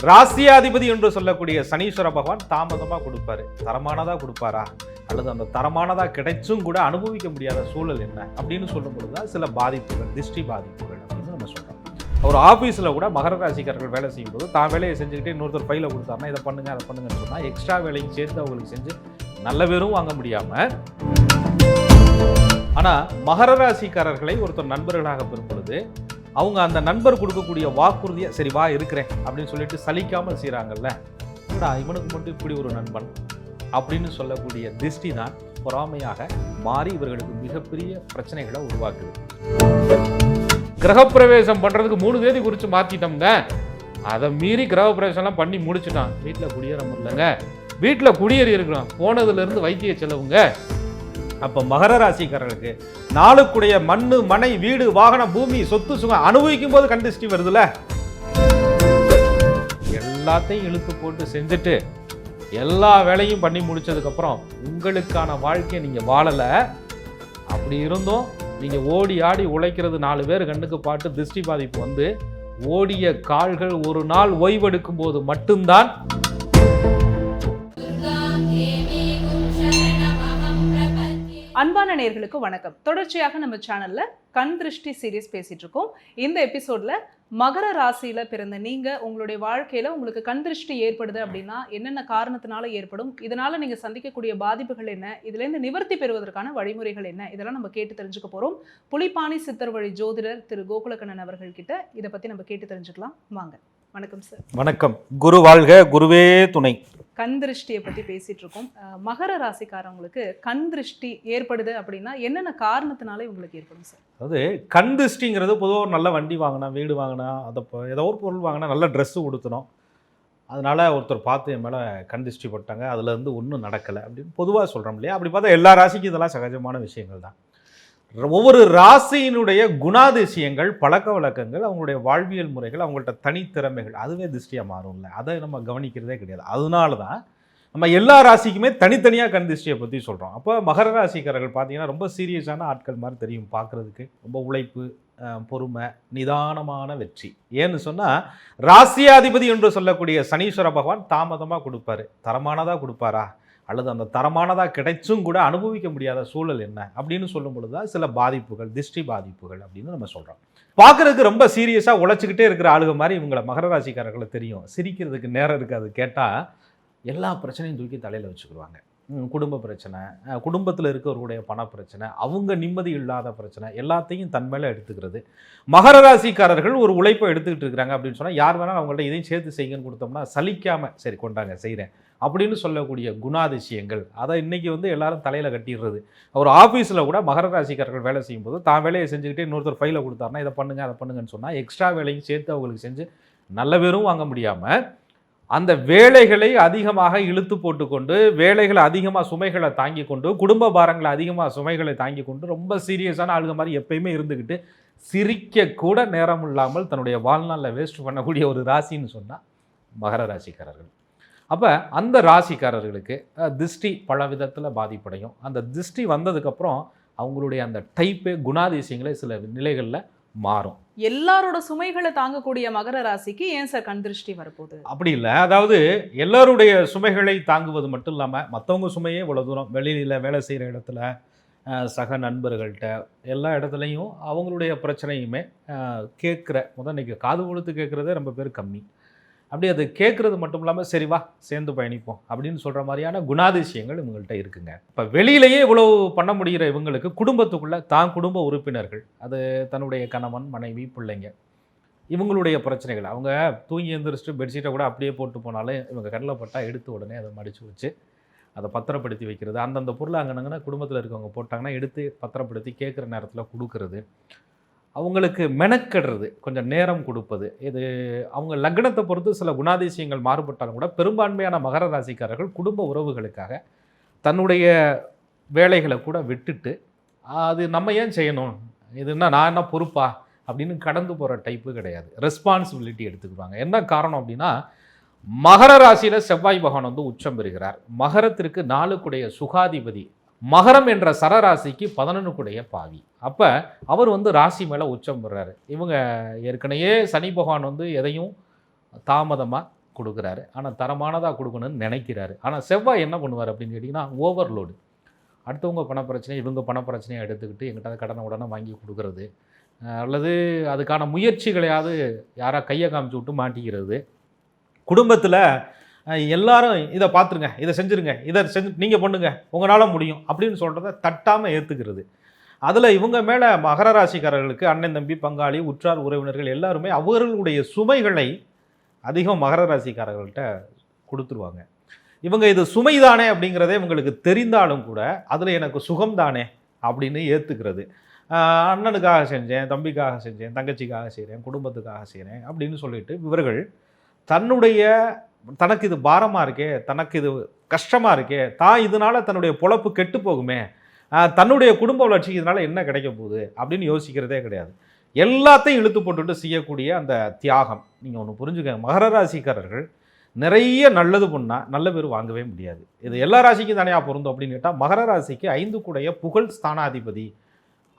ராசியாதிபதி என்று சொல்லக்கூடிய சனீஸ்வர பகவான் தாமதமாக கொடுப்பாரு, தரமானதாக கொடுப்பாரா அல்லது அந்த தரமானதாக கிடைச்சும் கூட அனுபவிக்க முடியாத சூழல் என்ன அப்படின்னு சொல்லும் பொழுது தான் சில பாதிப்புகள், திருஷ்டி பாதிப்புகள் அப்படின்னு நம்ம சொல்கிறோம். ஒரு ஆஃபீஸில் கூட மகர ராசிக்காரர்கள் வேலை செய்யும்போது தான் வேலையை செஞ்சுக்கிட்டே இன்னொருத்தர் ஃபைலை கொடுத்தாருன்னா இதை பண்ணுங்க அதை பண்ணுங்கன்னு சொன்னால் எக்ஸ்ட்ரா வேலையும் சேர்த்து அவங்களுக்கு செஞ்சு நல்ல பேரும் வாங்க முடியாமல், ஆனால் மகர ராசிக்காரர்களை ஒருத்தர் நண்பர்களாக பெறும் பொழுது அவங்க அந்த நண்பர் கொடுக்கக்கூடிய வாக்குறுதியை சரி வா இருக்கிறேன் அப்படின்னு சொல்லிட்டு சலிக்காமல் செய்கிறாங்கல்ல, இவனுக்கு மட்டும் இப்படி ஒரு நண்பன் அப்படின்னு சொல்லக்கூடிய திருஷ்டி தான் பொறாமையாக மாறி இவர்களுக்கு மிகப்பெரிய பிரச்சனைகளை உருவாக்குது. கிரகப்பிரவேசம் பண்ணுறதுக்கு 3 தேதி குறித்து மாற்றிட்டோம்ங்க, அதை மீறி கிரகப்பிரவேசம்லாம் பண்ணி முடிச்சுட்டான், வீட்டில் குடியேற முடியலங்க, வீட்டில் குடியேறி இருக்கிறோம், போனதுலேருந்து வைத்திய செலவுங்க. அப்போ மகர ராசிக்காரர்களுக்கு நாளுக்குடைய மண்ணு மனை வீடு வாகனம் பூமி சொத்து சுகம் அனுபவிக்கும் போது கண் திருஷ்டி வருதுல, எல்லாத்தையும் இழுத்து போட்டு செஞ்சுட்டு எல்லா வேலையும் பண்ணி முடிச்சதுக்கப்புறம் உங்களுக்கான வாழ்க்கையை நீங்கள் வாழலை. அப்படி இருந்தும் நீங்கள் ஓடி ஆடி உழைக்கிறது 4 பேர் கண்ணுக்கு பாட்டு திருஷ்டி பாதிப்பு வந்து ஓடிய கால்கள் ஒரு நாள் ஓய்வெடுக்கும் போது மட்டும்தான் அன்பான நேயர்களுக்கு வணக்கம். தொடர்ச்சியாக நம்ம சேனல்ல கண் திருஷ்டி சீரீஸ் பேசிட்டு இருக்கோம். இந்த எபிசோட்ல மகர ராசியில பிறந்த நீங்க உங்களுடைய வாழ்க்கையில உங்களுக்கு கண் திருஷ்டி ஏற்படுது அப்படின்னா என்னென்ன காரணத்தினால ஏற்படும், இதனால நீங்க சந்திக்கக்கூடிய பாதிப்புகள் என்ன, இதுல இருந்து நிவர்த்தி பெறுவதற்கான வழிமுறைகள் என்ன, இதெல்லாம் நம்ம கேட்டு தெரிஞ்சுக்க போறோம். புலிப்பாணி சித்தர் வழி ஜோதிடர் திரு கோகுலக்கண்ணன் அவர்கள் கிட்ட இதை பத்தி நம்ம கேட்டு தெரிஞ்சுக்கலாம். வாங்க. வணக்கம் சார். வணக்கம். குரு வாழ்க, குருவே துணை. கண் திருஷ்டியை பற்றி பேசிட்டு இருக்கோம். மகர ராசிக்காரவங்களுக்கு கண் திருஷ்டி ஏற்படுது அப்படின்னா என்னென்ன காரணத்தினால இவங்களுக்கு ஏற்படும் சார்? அதாவது கண் திருஷ்டிங்கிறது பொதுவாக ஒரு நல்ல வண்டி வாங்கினா, வீடு வாங்கினா, அதை ஏதோ ஒரு பொருள் வாங்கினா, நல்ல ட்ரெஸ்ஸு கொடுத்தணும், அதனால் ஒருத்தர் பார்த்து என் மேலே கண் திருஷ்டி போட்டாங்க, அதுலேருந்து ஒன்றும் நடக்கலை அப்படின்னு பொதுவாக சொல்கிறோம் இல்லையா? அப்படி பார்த்தா எல்லா ராசிக்கும் இதெல்லாம் சகஜமான விஷயங்கள் தான். ஒவ்வொரு ராசியினுடைய குணாதிசயங்கள், பழக்க வழக்கங்கள், அவங்களுடைய வாழ்வியல் முறைகள், அவங்கள்ட்ட தனித்திறமைகள் அதுவே திருஷ்டியாக மாறும்ல, அதை நம்ம கவனிக்கிறதே கிடையாது. அதனால தான் நம்ம எல்லா ராசிக்குமே தனித்தனியாக கண் திருஷ்டியை பற்றி சொல்கிறோம். அப்போ மகர ராசிக்காரர்கள் பார்த்தீங்கன்னா ரொம்ப சீரியஸான ஆட்கள் மாதிரி தெரியும் பார்க்குறதுக்கு. ரொம்ப உழைப்பு, பொறுமை, நிதானமான வெற்றி. ஏன்னு சொன்னால் ராசியாதிபதி என்று சொல்லக்கூடிய சனீஸ்வர பகவான் தாமதமாக கொடுப்பாரு, தரமானதாக கொடுப்பாரா அல்லது அந்த தரமானதாக கிடைச்சும் கூட அனுபவிக்க முடியாத சூழல் என்ன அப்படின்னு சொல்லும் பொழுது தான் சில பாதிப்புகள், திருஷ்டி பாதிப்புகள் அப்படின்னு நம்ம சொல்கிறோம். பார்க்குறதுக்கு ரொம்ப சீரியஸாக உழைச்சிக்கிட்டே இருக்கிற ஆளுக மாதிரி இவங்களை மகர ராசிக்காரர்களை தெரியும். சிரிக்கிறதுக்கு நேரம் இருக்காது. கேட்டால் எல்லா பிரச்சனையும் தூக்கி தலையில் வச்சுக்கிடுவாங்க. குடும்ப பிரச்சனை, குடும்பத்தில் இருக்கிறவருடைய பண பிரச்சனை, அவங்க நிம்மதி இல்லாத பிரச்சனை எல்லாத்தையும் தன் மேலே எடுத்துக்கிறது. மகர ராசிக்காரர்கள் ஒரு உழைப்பை எடுத்துக்கிட்டு இருக்கிறாங்க அப்படின்னு சொன்னால் யார் வேணாலும் அவங்கள்ட்ட இதையும் சேர்த்து செய்யுங்கன்னு கொடுத்தோம்னா சலிக்காமல் சரி கொண்டாங்க செய்கிறேன் அப்படின்னு சொல்லக்கூடிய குணாதிசயங்கள், அதை இன்றைக்கி எல்லாரும் தலையில் கட்டிடுறது. ஒரு ஆஃபீஸில் கூட மகர ராசிக்காரர்கள் வேலை செய்யும்போது தான் வேலையை செஞ்சுக்கிட்டே இன்னொருத்தர் ஃபைலை கொடுத்தாருன்னா இதை பண்ணுங்க அதை பண்ணுங்கன்னு சொன்னால் எக்ஸ்ட்ரா வேலையும் சேர்த்து அவங்களுக்கு செஞ்சு நல்ல பேரும் வாங்க முடியாமல் அந்த வேலைகளை அதிகமாக இழுத்து போட்டுக்கொண்டு, வேலைகளை அதிகமாக சுமைகளை தாங்கி கொண்டு, குடும்ப பாரங்களை அதிகமாக சுமைகளை தாங்கி கொண்டு ரொம்ப சீரியஸான ஆளுங்க மாதிரி எப்பயுமே இருந்துக்கிட்டு சிரிக்க கூட நேரம் இல்லாமல் தன்னுடைய வாழ்நாளில் வேஸ்ட் பண்ணக்கூடிய ஒரு ராசின்னு சொன்னால் மகர ராசிக்காரர்கள். அப்போ அந்த ராசிக்காரர்களுக்கு திருஷ்டி பல விதத்தில் பாதிப்படையும். அந்த திருஷ்டி வந்ததுக்கப்புறம் அவங்களுடைய அந்த டைப்பே, குணாதிசயங்களே சில நிலைகளில் மாறும். எல்லாரோட சுமைகளை தாங்கக்கூடிய மகர ராசிக்கு ஏன் சார் கண் திருஷ்டி வரப்போகுது? அப்படி இல்லை. அதாவது எல்லாருடைய சுமைகளை தாங்குவது மட்டும் இல்லாமல் மற்றவங்க சுமையே இவ்வளோ தூரம் வெளியில் வேலை செய்கிற இடத்துல, சக நண்பர்கள்ட்ட எல்லா இடத்துலையும் அவங்களுடைய பிரச்சனையுமே கேட்குற இன்றைக்கி காது கொடுத்து கேட்குறதே ரொம்ப பேர் கம்மி. அப்படி அது கேட்குறது மட்டும் இல்லாமல் சரி வா சேர்ந்து பயணிப்போம் அப்படின்னு சொல்கிற மாதிரியான குணாதிசயங்கள் இவங்கள்ட்ட இருக்குங்க. இப்போ வெளியிலேயே இவ்வளோ பண்ண முடிகிற இவங்களுக்கு குடும்பத்துக்குள்ளே தான் குடும்ப உறுப்பினர்கள், அது தன்னுடைய கணவன், மனைவி, பிள்ளைங்க, இவங்களுடைய பிரச்சனைகள், அவங்க தூங்கி எழுந்திரிச்சிட்டு பெட்ஷீட்டை கூட அப்படியே போட்டு போனாலும் இவங்க கண்ணில் பட்டால் எடுத்து உடனே அதை மடித்து வச்சு அதை பத்திரப்படுத்தி வைக்கிறது, அந்தந்த பொருளை அங்கனங்கன்னா குடும்பத்தில் இருக்கவங்க போட்டாங்கன்னா எடுத்து பத்திரப்படுத்தி கேட்குற நேரத்தில் கொடுக்கறது, அவங்களுக்கு மெனக்கெடுறது, கொஞ்சம் நேரம் கொடுப்பது. இது அவங்க லக்னத்தை பொறுத்து சில குணாதிசயங்கள் மாறுபட்டாலும் கூட பெரும்பான்மையான மகர ராசிக்காரர்கள் குடும்ப உறவுகளுக்காக தன்னுடைய வேலைகளை கூட விட்டுட்டு அது நம்ம ஏன் செய்யணும், இதுன்னா நான் என்ன பொறுப்பா அப்படின்னு கடந்து போகிற டைப்பு கிடையாது. ரெஸ்பான்சிபிலிட்டி எடுத்துக்குவாங்க. என்ன காரணம் அப்படின்னா மகர ராசியில் செவ்வாய் பகவான் உச்சம் பெறுகிறார். மகரத்திற்கு 4 சுகாதிபதி, மகரம் என்ற சரராசிக்கு 11 பாவி. அப்போ அவர் ராசி மேலே உச்சம் பெறாரு. இவங்க ஏற்கனவே சனி பகவான் எதையும் தாமதமாக கொடுக்குறாரு. ஆனால் தரமானதாக கொடுக்கணும்னு நினைக்கிறாரு. ஆனால் செவ்வாய் என்ன பண்ணுவார் அப்படின்னு கேட்டிங்கன்னா, ஓவர்லோடு. அடுத்தவங்க பணப்பிரச்சனை, இவங்க பணப்பிரச்சனையை எடுத்துக்கிட்டு எங்கிட்ட கடனை உடனே வாங்கி கொடுக்குறது, அல்லது அதுக்கான முயற்சிகளையாவது யாராக கையை காமிச்சு விட்டு மாட்டிக்கிறது. குடும்பத்தில் எல்லாரும் இதை பார்த்துருங்க, இதை செஞ்சுருங்க, இதை செஞ்சு நீங்கள் பண்ணுங்க, உங்களால் முடியும் அப்படின்னு சொல்கிறத தட்டாமல் ஏற்றுக்கிறது. அதில் இவங்க மேலே மகர ராசிக்காரர்களுக்கு அண்ணன் தம்பி பங்காளி உற்றார் உறவினர்கள் எல்லாருமே அவர்களுடைய சுமைகளை அதிகம் மகர ராசிக்காரர்கள்ட்ட கொடுத்துருவாங்க. இவங்க இது சுமைதானே அப்படிங்கிறதே இவங்களுக்கு தெரிந்தாலும் கூட அதில் எனக்கு சுகம்தானே அப்படின்னு ஏற்றுக்கிறது. அண்ணனுக்காக செஞ்சேன், தம்பிக்காக செஞ்சேன், தங்கச்சிக்காக செய்கிறேன், குடும்பத்துக்காக செய்கிறேன் அப்படின்னு சொல்லிட்டு இவர்கள் தனக்கு இது பாரமாக இருக்கே, தனக்கு இது கஷ்டமாக இருக்கே, இதனால் தன்னுடைய பொழப்பு கெட்டு போகுமே, தன்னுடைய குடும்ப வளர்ச்சிக்கு இதனால் என்ன கிடைக்க போகுது அப்படின்னு யோசிக்கிறதே கிடையாது. எல்லாத்தையும் இழுத்து போட்டுட்டு செய்யக்கூடிய அந்த தியாகம். நீங்கள் ஒன்று புரிஞ்சுக்கங்க, மகர ராசிக்காரர்கள் நிறைய நல்லது பண்ணால் நல்ல பேர் வாங்கவே முடியாது. இது எல்லா ராசிக்கும் தானே பொருந்தும் அப்படின்னு கேட்டால், மகர ராசிக்கு 5 கூடைய புகழ் ஸ்தானாதிபதி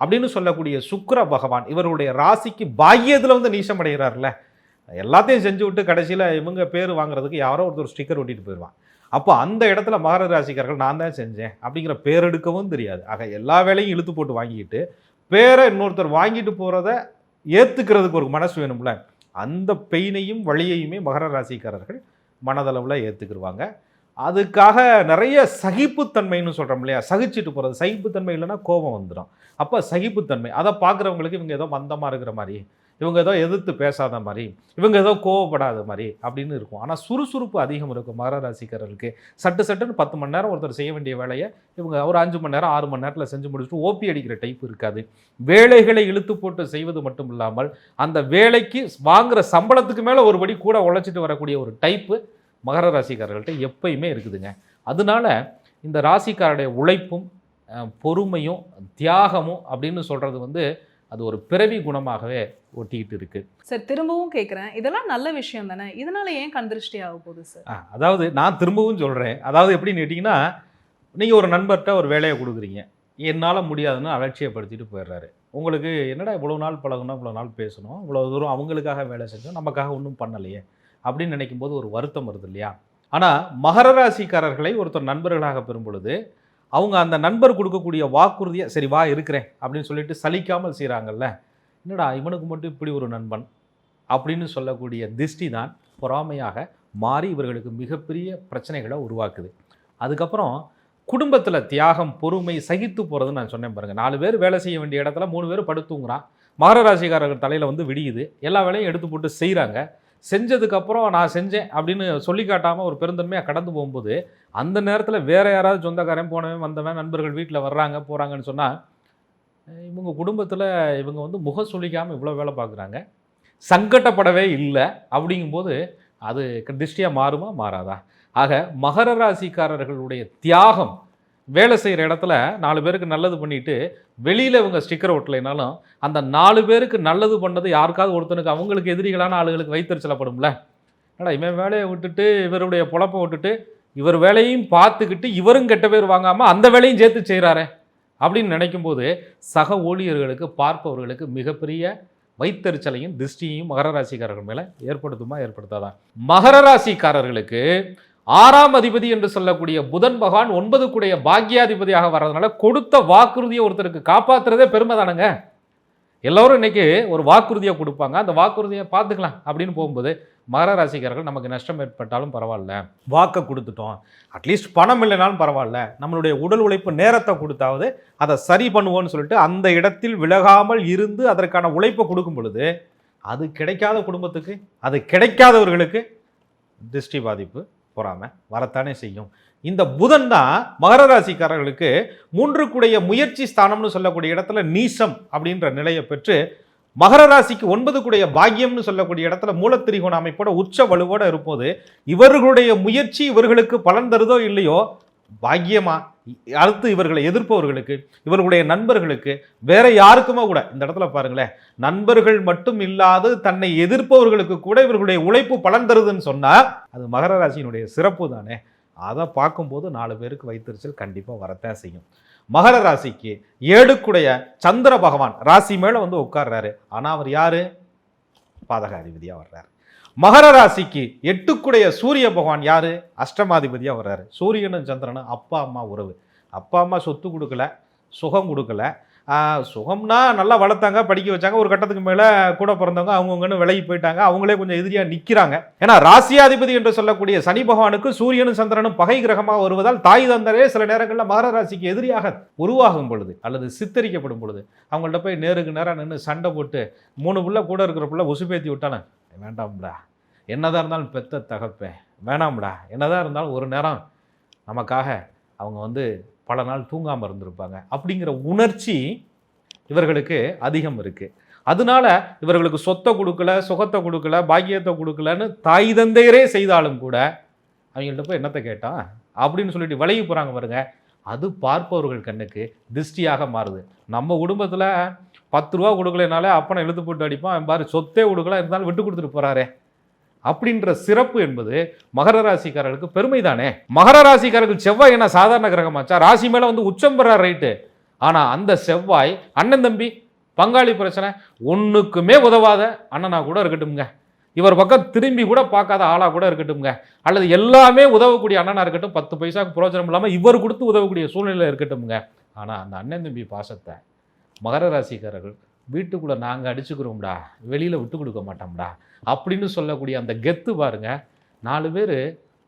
அப்படின்னு சொல்லக்கூடிய சுக்கிர பகவான் இவருடைய ராசிக்கு பாக்கியத்தில் வந்து நீசம் அடைகிறார்ல, எல்லாத்தையும் செஞ்சு விட்டு கடைசியில் இவங்க பேர் வாங்குறதுக்கு யாரோ ஒருத்தர் ஸ்டிக்கர் ஒட்டிட்டு போயிடுவான். அப்போ அந்த இடத்துல மகர ராசிக்காரர்கள் நான் தான் செஞ்சேன் அப்படிங்கிற பேர் எடுக்கவும் தெரியாது. ஆக எல்லா வேலையும் இழுத்து போட்டு வாங்கிக்கிட்டு பேரை இன்னொருத்தர் வாங்கிட்டு போகிறத ஏற்றுக்கிறதுக்கு ஒரு மனசு வேணும்ல, அந்த பெயினையும் வழியையுமே மகர ராசிக்காரர்கள் மனதளவில் ஏற்றுக்கிடுவாங்க. அதுக்காக நிறைய சகிப்புத்தன்மைன்னு சொல்கிறோம் இல்லையா, சகிச்சுட்டு போகிறது. சகிப்புத்தன்மை இல்லைன்னா கோபம் வந்துடும். அப்போ சகிப்புத்தன்மை, அதை பார்க்குறவங்களுக்கு இவங்க ஏதோ மந்தமாக இருக்கிற மாதிரி, இவங்க ஏதோ எதிர்த்து பேசாத மாதிரி, இவங்க ஏதோ கோவப்படாத மாதிரி அப்படின்னு இருக்கும். ஆனால் சுறுசுறுப்பு அதிகம் இருக்கும் மகர ராசிக்காரர்களுக்கு. சட்டுன்னு 10 மணி நேரம் ஒருத்தர் செய்ய வேண்டிய வேலையை இவங்க ஒரு 5 மணி நேரம் 6 மணி நேரத்தில் செஞ்சு முடிச்சுட்டு ஓபி அடிக்கிற டைப் இருக்காது. வேலைகளை இழுத்து போட்டு செய்வது மட்டும் இல்லாமல் அந்த வேலைக்கு வாங்குகிற சம்பளத்துக்கு மேலே ஒரு படி கூட உழைச்சிட்டு வரக்கூடிய ஒரு டைப்பு மகர ராசிக்காரர்கள்ட்ட எப்பயுமே இருக்குதுங்க. அதனால இந்த ராசிக்காரருடைய உழைப்பும் பொறுமையும் தியாகமும் அப்படின்னு சொல்கிறது வந்து அது ஒரு பிறவி குணமாகவே ஒட்டிக்கிட்டு இருக்கு. சார் திரும்பவும் கேட்குறேன், இதெல்லாம் நல்ல விஷயம் தானே, இதனால ஏன் கண்திருஷ்டி ஆக போகுது சார்? அதாவது நான் திரும்பவும் சொல்கிறேன், அதாவது எப்படின்னு கேட்டிங்கன்னா, நீங்கள் ஒரு நண்பர்கிட்ட ஒரு வேலையை கொடுக்குறீங்க, என்னால் முடியாதுன்னு அலட்சியப்படுத்திட்டு போயிடுறாரு. உங்களுக்கு என்னடா இவ்வளோ நாள் பழகணும், இவ்வளோ நாள் பேசணும், இவ்வளோ தூரம் அவங்களுக்காக வேலை செஞ்சோம், நமக்காக ஒன்றும் பண்ணலையே அப்படின்னு நினைக்கும் போது ஒரு வருத்தம் வருது இல்லையா? ஆனால் மகர ராசிக்காரர்களை ஒருத்தர் நண்பர்களாக பெறும் பொழுது அவங்க அந்த நண்பர் கொடுக்கக்கூடிய வாக்குறுதியை சரி வா இருக்கிறேன் அப்படின்னு சொல்லிட்டு சலிக்காமல் செய்கிறாங்கல்ல, என்னடா இவனுக்கு மட்டும் இப்படி ஒரு நண்பன் அப்படின்னு சொல்லக்கூடிய திருஷ்டி தான் பொறாமையாக மாறி இவர்களுக்கு மிகப்பெரிய பிரச்சனைகளை உருவாக்குது. அதுக்கப்புறம் குடும்பத்தில் தியாகம் பொறுமை சகித்து போகிறதுன்னு நான் சொன்னேன் பாருங்கள். 4 பேர் வேலை செய்ய வேண்டிய இடத்துல 3 பேர் படுத்துங்கிறான். மகர ராசிக்காரர்கள் தலையில் வந்து விடியுது, எல்லா வேலையும் எடுத்து போட்டு செய்கிறாங்க. செஞ்சதுக்கப்புறம் நான் செஞ்சேன் அப்படின்னு சொல்லி காட்டாமல் ஒரு பெருந்தன்மையாக கடந்து போகும்போது அந்த நேரத்தில் வேறு யாராவது சொந்தக்காரன் போனவன் வந்தவன் நண்பர்கள் வீட்டில் வர்றாங்க போகிறாங்கன்னு சொன்னால், இவங்க குடும்பத்தில் இவங்க வந்து முகம் சொல்லிக்காமல் இவ்வளோ வேலை பார்க்குறாங்க, சங்கடப்படவே இல்லை அப்படிங்கும்போது அது திருஷ்டியாக மாறுமா மாறாதா? ஆக மகர ராசிக்காரர்களுடைய தியாகம், வேலை செய்கிற இடத்துல 4 பேருக்கு நல்லது பண்ணிட்டு வெளியில் இவங்க ஸ்டிக்கர் ஒட்டலைனாலும் அந்த 4 பேருக்கு நல்லது பண்ணது யாருக்காவது ஒருத்தனுக்கு அவங்களுக்கு எதிரிகளான ஆளுகளுக்கு வைத்தறிச்சலப்படும்ல. ஏன்னா இவன் வேலையை விட்டுட்டு இவருடைய பொழப்பை விட்டுட்டு இவர் வேலையும் பார்த்துக்கிட்டு இவரும் கெட்ட பேர் வாங்காமல் அந்த வேலையும் சேர்த்து செய்கிறாரே அப்படின்னு நினைக்கும்போது சக ஊழியர்களுக்கு பார்ப்பவர்களுக்கு மிகப்பெரிய வைத்தறிச்சலையும் திருஷ்டியையும் மகர ராசிக்காரர்கள் மேலே ஏற்படுத்தாதான்? மகர ராசிக்காரர்களுக்கு 6ஆம் அதிபதி என்று சொல்லக்கூடிய புதன் பகவான் 9 கூடைய பாக்கியாதிபதியாக வர்றதுனால கொடுத்த வாக்குறுதியை ஒருத்தருக்கு காப்பாற்றுறதே பெருமை தானுங்க. எல்லோரும் இன்னைக்கு ஒரு வாக்குறுதியை கொடுப்பாங்க, அந்த வாக்குறுதியை பார்த்துக்கலாம் அப்படின்னு போகும்போது மகர ராசிக்காரர்கள் நமக்கு நஷ்டம் ஏற்பட்டாலும் பரவாயில்ல, வாக்கை கொடுத்துட்டோம், அட்லீஸ்ட் பணம் இல்லைனாலும் பரவாயில்ல, நம்மளுடைய உடல் உழைப்பு நேரத்தை கொடுத்தாவது அதை சரி பண்ணுவோன்னு சொல்லிட்டு அந்த இடத்தில் விலகாமல் இருந்து அதற்கான உழைப்பை கொடுக்கும் பொழுது அது கிடைக்காத குடும்பத்துக்கு, அது கிடைக்காதவர்களுக்கு திருஷ்டி பாதிப்பு பொறாமை வரத்தானே செய்யும். இந்த புதன் தான் மகர ராசிக்காரர்களுக்கு 3 கூடைய முயற்சி ஸ்தானம்னு சொல்லக்கூடிய இடத்துல நீசம் அப்படின்ற நிலையை பெற்று மகர ராசிக்கு 9 கூடைய பாக்கியம்னு சொல்லக்கூடிய இடத்துல மூலத்திரிகோண அமைப்போட உச்ச வலுவோடு இருப்போது இவர்களுடைய முயற்சி இவர்களுக்கு பலன் தருதோ இல்லையோ, பாக்கியமா அடுத்து இவர்களை எதிர்ப்பவர்களுக்கு, இவர்களுடைய நண்பர்களுக்கு, வேற யாருக்குமே கூட இந்த இடத்துல பாருங்களேன், நண்பர்கள் மட்டும் இல்லாது தன்னை எதிர்ப்பவர்களுக்கு கூட இவர்களுடைய உழைப்பு பலன் தருதுன்னு சொன்னா அது மகர ராசியினுடைய சிறப்பு தானே. அதை பார்க்கும்போது 4 பேருக்கு வைத்தறிச்சல் கண்டிப்பாக வரத்தான் செய்யும். மகர ராசிக்கு 7 கூடைய சந்திர பகவான் ராசி மேலே வந்து உட்கார்றாரு. ஆனால் அவர் யாரு? பாதகாதிபதியாக வர்றாரு. மகர ராசிக்கு 8க்குடைய சூரிய பகவான் யாரு? அஷ்டமாதிபதியா வர்றாரு. சூரியனும் சந்திரனும் அப்பா அம்மா உறவு. அப்பா அம்மா சொத்து கொடுக்கல, சுகம் கொடுக்கல. சுகம்னா நல்லா வளர்த்தாங்க, படிக்க வச்சாங்க. ஒரு கட்டத்துக்கு மேலே கூட பிறந்தவங்க அவங்கவுங்கன்னு விலகி போயிட்டாங்க. அவங்களே கொஞ்சம் எதிரியாக நிற்கிறாங்க. ஏன்னா ராசியாதிபதி என்று சொல்லக்கூடிய சனி பகவானுக்கு சூரியனும் சந்திரனும் பகை கிரகமாக வருவதால் தாய் தந்தரே சில நேரங்களில் மகர ராசிக்கு எதிரியாக உருவாகும் பொழுது அல்லது சித்தரிக்கப்படும் பொழுது அவங்கள்ட்ட போய் நேருக்கு நேரம் நின்று சண்டை போட்டு 3 பிள்ளை கூட இருக்கிற பிள்ளை உசுப்பேத்தி விட்டானே, வேண்டாம்டா, என்னதான் இருந்தாலும் பெத்த தகப்பேன், வேணாம்டா, என்னதான் இருந்தாலும் ஒரு நேரம் நமக்காக அவங்க பல நாள் தூங்காமல் இருந்திருப்பாங்க அப்படிங்கிற உணர்ச்சி இவர்களுக்கு அதிகம் இருக்குது. அதனால இவர்களுக்கு சொத்தை கொடுக்கல, சுகத்தை கொடுக்கல, பாக்கியத்தை கொடுக்கலன்னு தாய் தந்தையரே செய்தாலும் கூட அவங்கள்ட்ட போய் என்னத்தை கேட்டான் அப்படின்னு சொல்லிட்டு விலகி போகிறாங்க பாருங்க. அது பார்ப்பவர்கள் கண்ணுக்கு திருஷ்டியாக மாறுது. நம்ம குடும்பத்தில் 10 ரூபா கொடுக்கலனாலே அப்பனை இழுத்து போட்டு அடிப்பான், பாரு சொத்தே கொடுக்கல இருந்தாலும் விட்டு கொடுத்துட்டு போகிறாரே அப்படின்ற சிறப்பு என்பது மகர ராசிக்காரர்களுக்கு பெருமை தானே. மகர ராசிக்காரர்கள் செவ்வாய் என்ன சாதாரண கிரகமாச்சா? ராசி மேலே உச்சம் பெறார் ரைட்டு. ஆனால் அந்த செவ்வாய் அண்ணன் தம்பி பங்காளி பிரச்சனை ஒன்றுக்குமே உதவாத அண்ணனா கூட இருக்கட்டும்ங்க, இவர் பக்கம் திரும்பி கூட பார்க்காத ஆளாக கூட இருக்கட்டும்ங்க, அல்லது எல்லாமே உதவக்கூடிய அண்ணனா இருக்கட்டும், 10 பைசாவுக்கு பிரயோஜனம் இல்லாமல் இவர் கொடுத்து உதவக்கூடிய சூழ்நிலை இருக்கட்டும்ங்க. ஆனால் அந்த அண்ணன் தம்பி பாசத்தை மகர ராசிக்காரர்கள் வீட்டுக்குள்ளே நாங்கள் அடிச்சுக்கிறோம்டா, வெளியில் விட்டு கொடுக்க மாட்டோம்டா அப்படின்னு சொல்லக்கூடிய அந்த கெத்து பாருங்க. 4 பேர்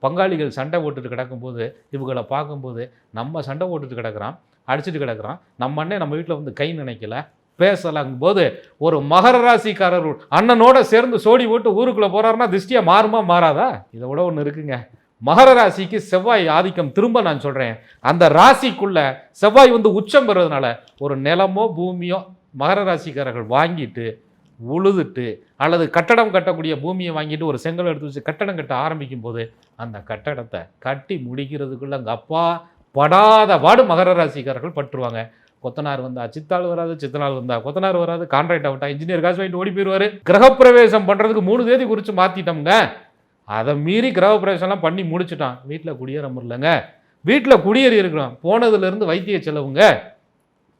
பங்காளிகள் சண்டை போட்டுட்டு கிடக்கும்போது இவங்களை பார்க்கும்போது நம்ம சண்டை போட்டுட்டு கிடக்கிறான், அடிச்சுட்டு கிடக்கிறான், நம்ம அண்ணன் நம்ம வீட்டில் கை நினைக்கல பேசலாங்கும் போது ஒரு மகர ராசிக்காரர் அண்ணனோட சேர்ந்து சோடி போட்டு ஊருக்குள்ளே போகிறாருன்னா திருஷ்டியாக மாறுமா மாறாதா? இதை விட ஒன்று இருக்குங்க. மகர ராசிக்கு செவ்வாய் ஆதிக்கம். திரும்ப நான் சொல்கிறேன், அந்த ராசிக்குள்ள செவ்வாய் உச்சம் பெறுறதுனால ஒரு நிலமோ பூமியோ மகர ராசிக்காரர்கள் வாங்கிட்டு உழுதுட்டு அல்லது கட்டடம் கட்டக்கூடிய பூமியை வாங்கிட்டு ஒரு செங்கல் எடுத்து வச்சு கட்டடம் கட்ட ஆரம்பிக்கும் போது அந்த கட்டடத்தை கட்டி முடிக்கிறதுக்குள்ள அங்கே அப்பா படாத பாடு மகர ராசிக்காரர்கள் பட்டுருவாங்க. கொத்தனார் வந்தா சித்தாள் வராது, சித்தனாள் வந்தா கொத்தனார் வராது, கான்ட்ராக்ட் ஆகட்டா இன்ஜினியர் காசு வாங்கிட்டு ஓடி போயிடுவார். கிரகப்பிரவேசம் பண்ணுறதுக்கு 3 தேதி குறித்து மாற்றிட்டோம்ங்க. அதை மீறி கிரகப்பிரவேசம்லாம் பண்ணி முடிச்சுட்டான். வீட்டில் குடியேற முடியலங்க, வீட்டில் குடியேறி இருக்கிறோம், போனதுலேருந்து வைத்திய செலவுங்க.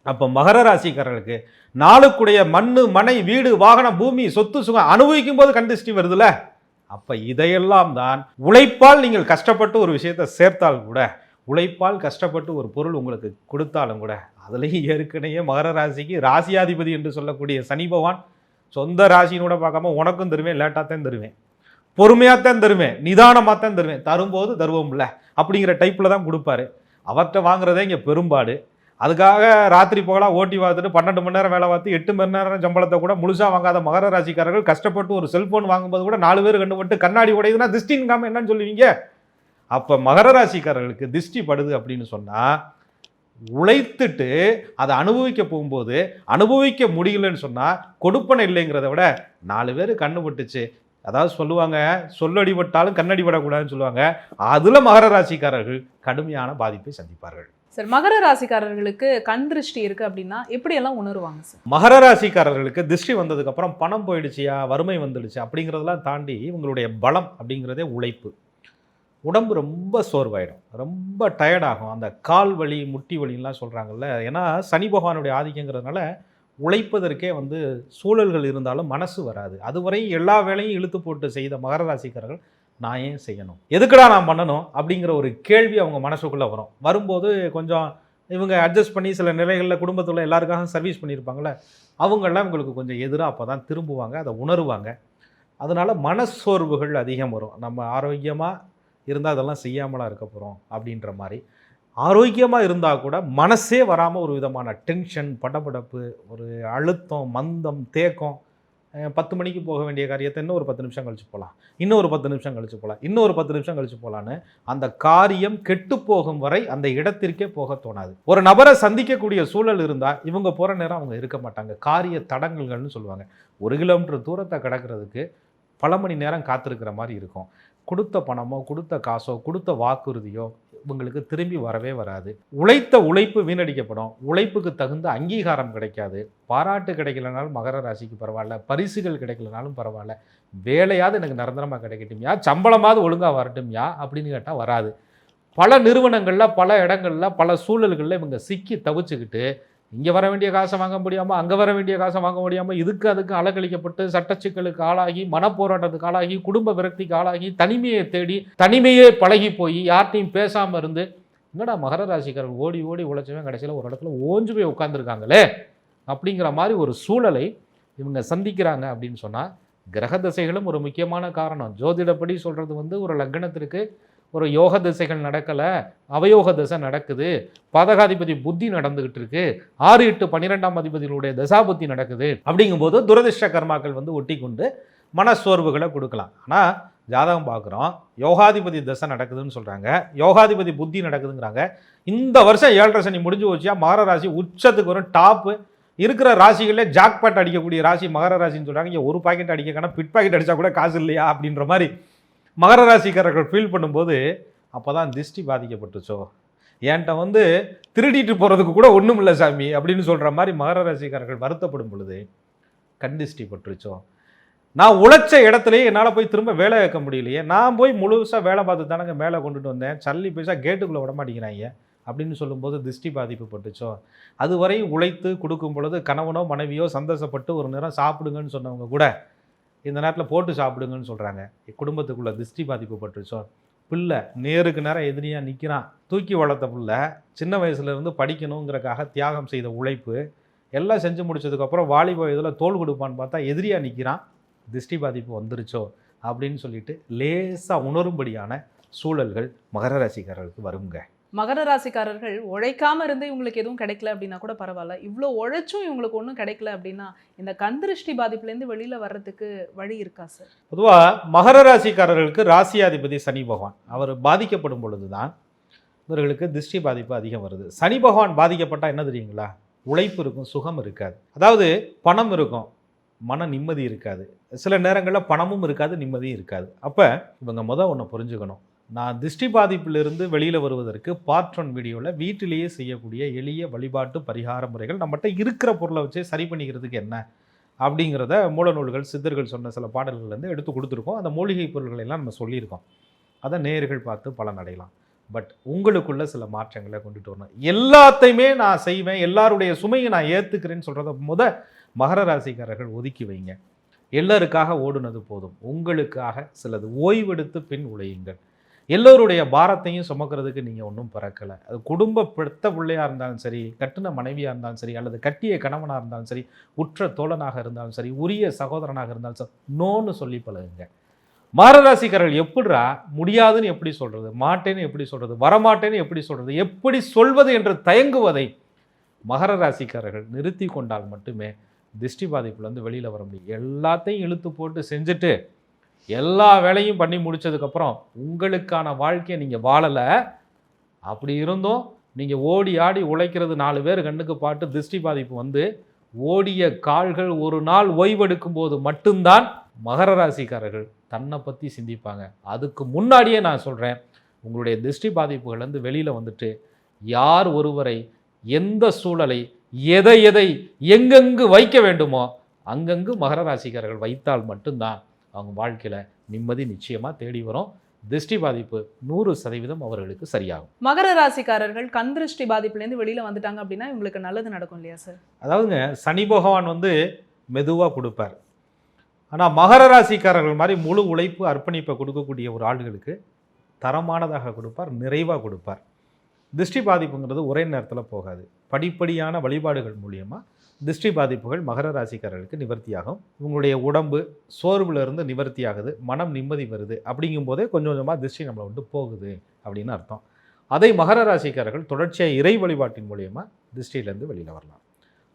அப்போ மகர ராசிக்காரர்களுக்கு நாளுக்குடைய மண்ணு மனை வீடு வாகனம் பூமி சொத்து சுகம் அனுபவிக்கும் போது கண்டிஷ்டி வருதுல்ல. அப்போ இதையெல்லாம் தான் உழைப்பால் நீங்கள் கஷ்டப்பட்டு ஒரு விஷயத்தை சேர்த்தால் கூட, உழைப்பால் கஷ்டப்பட்டு ஒரு பொருள் உங்களுக்கு கொடுத்தாலும் கூட, அதுலேயும் ஏற்கனவே மகர ராசிக்கு ராசியாதிபதி என்று சொல்லக்கூடிய சனி பகவான் சொந்த ராசினோட பார்க்காம உனக்கும் தருவேன், லேட்டாக தான் தருவேன், பொறுமையாகத்தான் தருவேன், நிதானமாக தான் தருவேன், தரும்போது தருவோம்ல அப்படிங்கிற டைப்பில் தான் கொடுப்பாரு. அவர்கிட்ட வாங்குறதே இங்கே பெரும்பாடு. அதுக்காக ராத்திரி போகலாம் ஓட்டி பார்த்துட்டு 12 மணி நேரம் வேலை பார்த்து 8 மணி நேரம் சம்பளத்தை கூட முழுசாக வாங்காத மகர ராசிக்காரர்கள் கஷ்டப்பட்டு ஒரு செல்ஃபோன் வாங்கும்போது கூட 4 பேர் கண்டுபட்டு கண்ணாடி உடையுதுன்னா திருஷ்டின்காம என்னன்னு சொல்லுவீங்க? அப்போ மகர ராசிக்காரர்களுக்கு திருஷ்டி படுது அப்படின்னு சொன்னால் உழைத்துட்டு அதை அனுபவிக்க போகும்போது அனுபவிக்க முடியலன்னு சொன்னால் கொடுப்பனை இல்லைங்கிறத விட 4 பேர் கண்ணுபட்டுச்சு, அதாவது சொல்லுவாங்க சொல்லடிபட்டாலும் கண்ணடிபடக்கூடாதுன்னு சொல்லுவாங்க. அதில் மகர ராசிக்காரர்கள் கடுமையான பாதிப்பை சந்திப்பார்கள். சார், மகர ராசிக்காரர்களுக்கு கண் திருஷ்டி இருக்கு அப்படின்னா எப்படியெல்லாம் உணருவாங்க சார்? மகர ராசிக்காரர்களுக்கு திருஷ்டி வந்ததுக்கப்புறம் பணம் போயிடுச்சியா, வறுமை வந்துடுச்சு அப்படிங்கிறதெல்லாம் தாண்டி இவங்களுடைய பலம் அப்படிங்கிறதே உழைப்பு. உடம்பு ரொம்ப சோர்வாயிடும், ரொம்ப டயர்டாகும். அந்த கால் வலி முட்டி வலின்லாம் சொல்கிறாங்கல்ல, ஏன்னா சனி பகவானுடைய ஆதிக்கங்கிறதுனால உழைப்பதற்கே சூழல்கள் இருந்தாலும் மனசு வராது. அதுவரை எல்லா வேலையும் இழுத்து போட்டு செய்த மகர ராசிக்காரர்கள் நான் ஏன் செய்யணும், எதுக்குடா நான் பண்ணணும் அப்படிங்கிற ஒரு கேள்வி அவங்க மனசுக்குள்ளே வரும். வரும்போது கொஞ்சம் இவங்க அட்ஜஸ்ட் பண்ணி சில நிலைகளில் குடும்பத்தில் எல்லாருக்காக சர்வீஸ் பண்ணியிருப்பாங்களே, அவங்கெல்லாம் இவங்களுக்கு கொஞ்சம் எதிராக அப்போ தான் திரும்புவாங்க, அதை உணருவாங்க. அதனால் மனசோர்வுகள் அதிகம் வரும். நம்ம ஆரோக்கியமாக இருந்தால் அதெல்லாம் செய்யாமலாம் இருக்க போகிறோம் அப்படின்ற மாதிரி. ஆரோக்கியமாக இருந்தால் கூட மனசே வராமல் ஒரு விதமான டென்ஷன், படபடப்பு, ஒரு அழுத்தம், மந்தம், தேக்கம். 10 மணிக்கு போக வேண்டிய காரியத்தை இன்னும் ஒரு 10 நிமிஷம் கழிச்சு போகலாம், இன்னும் ஒரு 10 நிமிஷம் கழிச்சு போகலாம், இன்னும் ஒரு 10 நிமிஷம் கழிச்சு போகலான்னு அந்த காரியம் கெட்டு போகும் வரை அந்த இடத்திற்கே போக தோணாது. ஒரு நபரை சந்திக்கக்கூடிய சூழல் இருந்தால் இவங்க போகிற நேரம் அவங்க இருக்க மாட்டாங்க. காரிய தடங்கல்கள்னு சொல்லுவாங்க. 1 கிலோமீட்டர் தூரத்தை கடக்கிறதுக்கு பல மணி நேரம் காத்திருக்கிற மாதிரி இருக்கும். கொடுத்த பணமோ கொடுத்த காசோ கொடுத்த வாக்குறுதியோ இவங்களுக்கு திரும்பி வரவே வராது. உழைத்த உழைப்பு வீணடிக்கப்படும். உழைப்புக்கு தகுந்த அங்கீகாரம் கிடைக்காது. பாராட்டு கிடைக்கலனாலும் மகர ராசிக்கு பரவாயில்ல, பரிசுகள் கிடைக்கலனாலும் பரவாயில்ல, வேலையாவது எனக்கு நிரந்தரமாக கிடைக்கட்டும்யா, சம்பளமாவது ஒழுங்காக வரட்டும்யா அப்படின்னு கேட்டால் வராது. பல நிறுவனங்களில், பல இடங்களில், பல சூழல்களில் இவங்க சிக்கி தவிச்சுக்கிட்டு இங்கே வர வேண்டிய காசை வாங்க முடியாமல் அங்கே வர வேண்டிய காசை வாங்க முடியாமல் அதுக்கு அலக்கழிக்கப்பட்டு சட்டச்சிக்கலுக்கு ஆளாகி மனப்போராட்டத்துக்கு ஆளாகி குடும்ப விரக்திக்கு ஆளாகி தனிமையை தேடி தனிமையே பழகி போய் யார்ட்டையும் பேசாமல் இருந்து என்னடா மகர ராசிக்காரர்கள் ஓடி ஓடி உழைச்சவன் கடைசியில் ஒரு இடத்துல ஓஞ்சு போய் உட்காந்துருக்காங்களே அப்படிங்கிற மாதிரி ஒரு சூழலை இவங்க சந்திக்கிறாங்க அப்படின்னு சொன்னால் கிரக திசைகளும் ஒரு முக்கியமான காரணம். ஜோதிடப்படி சொல்கிறது வந்து ஒரு லக்னத்திற்கு ஒரு யோக திசைகள் நடக்கலை, அவயோக திசை நடக்குது, பாதகாதிபதி புத்தி நடந்துகிட்டு இருக்கு, 6, 8, 12ஆம் அதிபதிகளுடைய தசாபுத்தி நடக்குது. அப்படிங்கும்போது துரதிர்ஷ்ட கர்மாக்கள் வந்து ஒட்டி கொண்டு மனசோர்வுகளை கொடுக்கலாம். ஆனால் ஜாதகம் பார்க்குறோம், யோகாதிபதி தசை நடக்குதுன்னு சொல்கிறாங்க, யோகாதிபதி புத்தி நடக்குதுங்கிறாங்க. இந்த வருஷம் 7.5 சனி முடிஞ்சு வச்சியா மகர ராசி உச்சத்துக்கு வரும். டாப்பு இருக்கிற ராசிகளே ஜாக்பாட் அடிக்கக்கூடிய ராசி மகர ராசின்னு சொல்கிறாங்க. இங்கே ஒரு பாக்கெட் அடிக்கக்கான பிட் பாக்கெட் அடித்தா கூட காசு இல்லையா அப்படின்ற மாதிரி மகர ராசிக்காரர்கள் ஃபீல் பண்ணும்போது அப்போ தான் திருஷ்டி பாதிக்கப்பட்டுச்சோ, என்கிட்ட வந்து திருடிட்டு போகிறதுக்கு கூட ஒன்றும் இல்லை சாமி அப்படின்னு சொல்கிற மாதிரி மகர ராசிக்காரர்கள் வருத்தப்படும் பொழுது கண் திருஷ்டி பட்டுருச்சோ, நான் உழைச்ச இடத்துலையே என்னால் போய் திரும்ப வேலை வைக்க முடியலையே, நான் போய் முழுசாக வேலை பார்த்து தானங்க மேலே கொண்டுட்டு வந்தேன், சல்லி பைசா கேட்டுக்குள்ளே விட மாட்டேங்கிறாங்க அப்படின்னு சொல்லும்போது திருஷ்டி பாதிப்பு பட்டுச்சோ. அதுவரை உழைத்து கொடுக்கும் பொழுது கணவனோ மனைவியோ சந்தோஷப்பட்டு ஒரு நேரம் சாப்பிடுங்கன்னு சொன்னவங்க கூட இந்த நேரத்தில் போட்டு சாப்பிடுங்கன்னு சொல்கிறாங்க. குடும்பத்துக்குள்ளே திருஷ்டி பாதிப்பு பட்டுச்சோ. பிள்ளை நேருக்கு நேரம் எதிரியாக நிற்கிறான், தூக்கி வளர்த்த பிள்ளை சின்ன வயசுலேருந்து படிக்கணுங்கிறக்காக தியாகம் செய்த உழைப்பு எல்லாம் செஞ்சு முடிச்சதுக்கப்புறம் வாலிப இதில் தோல் கொடுப்பான்னு பார்த்தா எதிரியாக நிற்கிறான், திருஷ்டி பாதிப்பு வந்துருச்சோ அப்படின்னு சொல்லிட்டு லேசாக உணரும்படியான சூழல்கள் மகர ராசிக்காரர்களுக்கு வருங்க. மகர ராசிக்காரர்கள் உழைக்காம இருந்து இவங்களுக்கு எதுவும் கிடைக்கல அப்படின்னா கூட பரவாயில்ல, இவ்வளோ உழைச்சும் இவங்களுக்கு ஒன்றும் கிடைக்கல அப்படின்னா இந்த கண் திருஷ்டி பாதிப்புலேருந்து வெளியில் வர்றதுக்கு வழி இருக்கா சார்? பொதுவாக மகர ராசிக்காரர்களுக்கு ராசியாதிபதி சனி பகவான் அவர் பாதிக்கப்படும் பொழுது தான் இவர்களுக்கு திருஷ்டி பாதிப்பு அதிகம் வருது. சனி பகவான் பாதிக்கப்பட்டால் என்ன தெரியுங்களா, உழைப்பு இருக்கும், சுகம் இருக்காது. அதாவது பணம் இருக்கும், மன நிம்மதி இருக்காது. சில நேரங்களில் பணமும் இருக்காது, நிம்மதியும் இருக்காது. அப்போ இவங்க ஒன்று புரிஞ்சுக்கணும், நான் திருஷ்டி பாதிப்பிலிருந்து வெளியில் வருவதற்கு பார்ட் 1 வீடியோவில் வீட்டிலேயே செய்யக்கூடிய எளிய வழிபாட்டு பரிகார முறைகள், நம்மகிட்ட இருக்கிற பொருளை வச்சு சரி பண்ணிக்கிறதுக்கு என்ன அப்படிங்கிறத மூலநூல்கள் சித்தர்கள் சொன்ன சில பாடல்கள்லேருந்து எடுத்து கொடுத்துருக்கோம். அந்த மூலிகை பொருள்களை எல்லாம் நம்ம சொல்லியிருக்கோம். அதை நேயர்கள் பார்த்து பலன் அடையலாம். பட் உங்களுக்குள்ள சில மாற்றங்களை கொண்டுட்டு வரணும். எல்லாத்தையுமே நான் செய்வேன், எல்லாருடைய சுமையை நான் ஏற்றுக்கிறேன்னு சொல்கிறத மகர ராசிக்காரர்கள் ஒதுக்கி வைங்க. எல்லாருக்காக ஓடுனது போதும், உங்களுக்காக சிலது ஓய்வெடுத்து பின் உழையுங்கள். எல்லோருடைய பாரத்தையும் சுமக்கிறதுக்கு நீங்கள் ஒன்றும் பிறக்கலை. அது குடும்ப பெத்த பிள்ளையாக இருந்தாலும் சரி, கட்டின மனைவியாக இருந்தாலும் சரி, அல்லது கட்டிய கணவனாக இருந்தாலும் சரி, உற்ற தோழனாக இருந்தாலும் சரி, உரிய சகோதரனாக இருந்தாலும் சரி, நோன்னு சொல்லி பழகுங்க. மகர ராசிக்காரர்கள் எப்படிரா முடியாதுன்னு எப்படி சொல்கிறது, மாட்டேன்னு எப்படி சொல்கிறது, வரமாட்டேன்னு எப்படி சொல்கிறது, எப்படி சொல்வது என்று தயங்குவதை மகர ராசிக்காரர்கள் நிறுத்தி கொண்டால் மட்டுமே திருஷ்டி பாதிப்புலேருந்து வெளியில் வர முடியும். எல்லாத்தையும் இழுத்து போட்டு செஞ்சுட்டு எல்லா வேலையும் பண்ணி முடித்ததுக்கப்புறம் உங்களுக்கான வாழ்க்கையை நீங்கள் வாழலை. அப்படி இருந்தும் நீங்கள் ஓடி ஆடி உழைக்கிறது 4 பேர் கண்ணுக்கு பாட்டு திருஷ்டி பாதிப்பு வந்து ஓடிய கால்கள் ஒரு நாள் ஓய்வெடுக்கும் போது மட்டும்தான் மகர ராசிக்காரர்கள் தன்னை பற்றி சிந்திப்பாங்க. அதுக்கு முன்னாடியே நான் சொல்கிறேன், உங்களுடைய திருஷ்டி பாதிப்புகள்லேருந்து வெளியில் வந்துட்டு யார் ஒருவரை எந்த சூழலை எதை எங்கெங்கு வைக்க வேண்டுமோ அங்கங்கு மகர ராசிக்காரர்கள் வைத்தால் மட்டும்தான் அவங்க வாழ்க்கையில் நிம்மதி நிச்சயமாக தேடி வரும். திருஷ்டி பாதிப்பு 100% அவர்களுக்கு சரியாகும். மகர ராசிக்காரர்கள் கண் திருஷ்டி பாதிப்புலேருந்து வெளியில் வந்துட்டாங்க அப்படின்னா இவங்களுக்கு நல்லது நடக்கும் இல்லையா சார்? அதாவதுங்க, சனி பகவான் வந்து மெதுவாக கொடுப்பார். ஆனால் மகர ராசிக்காரர்கள் மாதிரி முழு உழைப்பு அர்ப்பணிப்பை கொடுக்கக்கூடிய ஒரு ஆளுகளுக்கு தரமானதாக கொடுப்பார், நிறைவாக கொடுப்பார். திருஷ்டி பாதிப்புங்கிறது ஒரே நேரத்தில் போகாது. படிப்படியான வழிபாடுகள் மூலியமாக திருஷ்டி பாதிப்புகள் மகர ராசிக்காரர்களுக்கு நிவர்த்தியாகும். உங்களுடைய உடம்பு சோர்வுலேருந்து நிவர்த்தி ஆகுது, மனம் நிம்மதி வருது. அப்படிங்கும்போதே கொஞ்சம் கொஞ்சமாக திருஷ்டி நம்மளை விட்டு போகுது அப்படின்னு அர்த்தம். அதை மகர ராசிக்காரர்கள் தொடர்ச்சியாக இறை வழிபாட்டின் மூலியமாக திருஷ்டியிலேருந்து வெளியில் வரலாம்.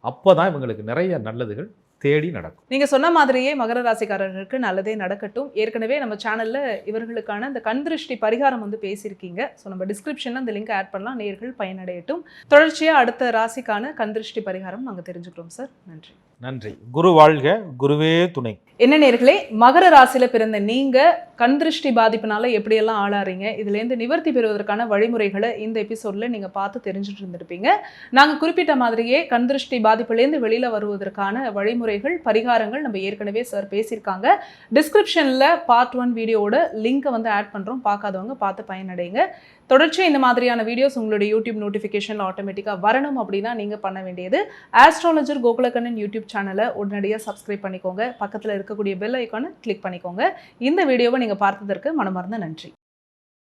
அப்போ தான் இவங்களுக்கு நிறைய நல்லதுகள் தேடி நடக்கும். நீங்க சொன்ன மாதிரியே மகர ராசிக்காரர்களுக்கு நல்லதே நடக்கட்டும். ஏற்கனவே நம்ம சேனல்ல இவர்களுக்கான இந்த கண் திருஷ்டி பரிகாரம் வந்து பேசியிருக்கீங்க. ஸோ நம்ம டிஸ்கிரிப்ஷன்ல அந்த லிங்க் ஆட் பண்ணலாம், நேயர்கள் பயனடையட்டும். தொடர்ச்சியா அடுத்த ராசிக்கான கண் திருஷ்டி பரிகாரம் நாங்கள் தெரிஞ்சுக்கிறோம் சார். நன்றி. நன்றி. குரு வாழ்க, குருவே துணை. என்ன நேர்களே, மகர ராசியில பிறந்த நீங்க கண் திருஷ்டி பாதிப்புனால எப்படியெல்லாம் ஆளாறீங்க, இதுலேருந்து நிவர்த்தி பெறுவதற்கான வழிமுறைகளை இந்த எபிசோட்ல நீங்க பார்த்து தெரிஞ்சுட்டு இருந்திருப்பீங்க. நாங்க குறிப்பிட்ட மாதிரியே கண் திருஷ்டி பாதிப்புலேருந்து வெளியில வருவதற்கான வழிமுறைகள், பரிகாரங்கள் நம்ம ஏற்கனவே சார் பேசியிருக்காங்க. டிஸ்கிரிப்ஷன்ல பார்ட் 1 வீடியோவோட லிங்கை வந்து ஆட் பண்றோம். பார்க்காதவங்க பார்த்து பயனடைங்க. தொடர்ச்சியாக இந்த மாதிரியான வீடியோஸ் உங்களுடைய யூடியூப் நோட்டிஃபிகேஷன் ஆட்டோமேட்டிக்காக வரணும் அப்படின்னா நீங்கள் பண்ண வேண்டியது ஆஸ்ட்ராலஜர் கோகுலக்கண்ணன் யூடியூப் சேனலை உடனடியாக சப்ஸ்கிரைப் பண்ணிக்கோங்க. பக்கத்தில் இருக்கக்கூடிய பெல் ஐக்கானை கிளிக் பண்ணிக்கோங்க. இந்த வீடியோவை நீங்கள் பார்த்ததற்கு மனமார்ந்த நன்றி.